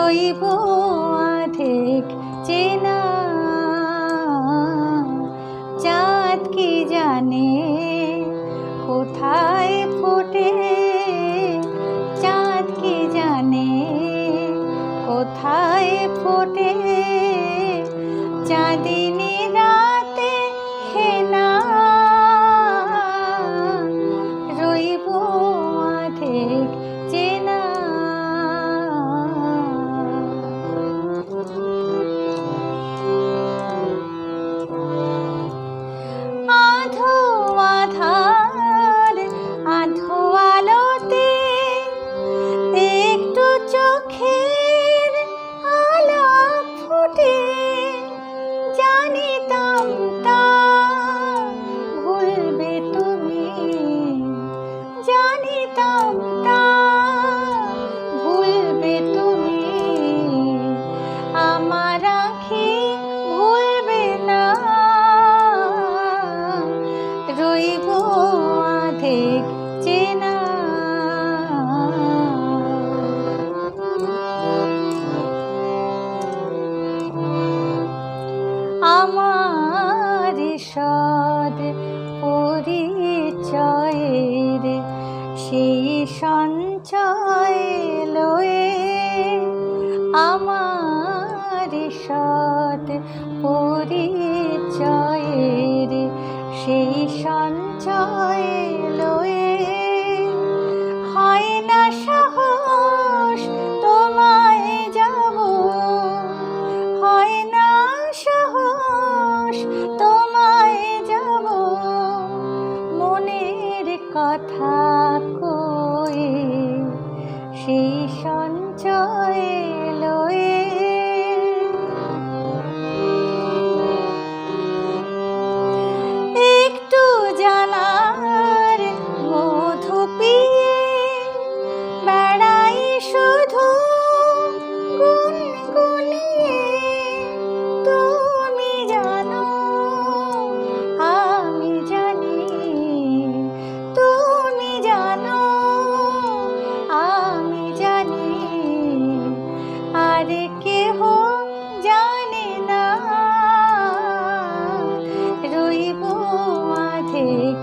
রইব অর্ধেক চেনা। চাঁদ কি জানে কোথায় ফোটে, চাঁদ কি জানে কোথায় ফোটে, চাঁদিনী রাতে হেনা। রইব অর্ধেক চেনা। আধো আধার আধো আলোতে একটু চোখের আলো ফুটে, জানিতাম তা ভুলবে তুমি, জানিতাম তা ভুলবে তুমি, আমার আঁখি ভুলবে না। রইব অর্ধেক চেনা। আমার সদ পরিচয়ের সেই সঞ্চয় লয়ে, আমার সদ পরিচয়ের সেই সঞ্চয় লয়ে, হয় না সাহস তোমায় যাব, হয় না সাহস তোমায় যাব, মনের কথা কয়ে সেই সঞ্চয় লয়ে। একটু জানার মধু পিয়ে বেড়াই শুধু গুনগুনিয়ে, তুমি জানো আমি জানি, তুমি জানো আমি জানি, আর কেহ জানে না। রইব অর্ধেক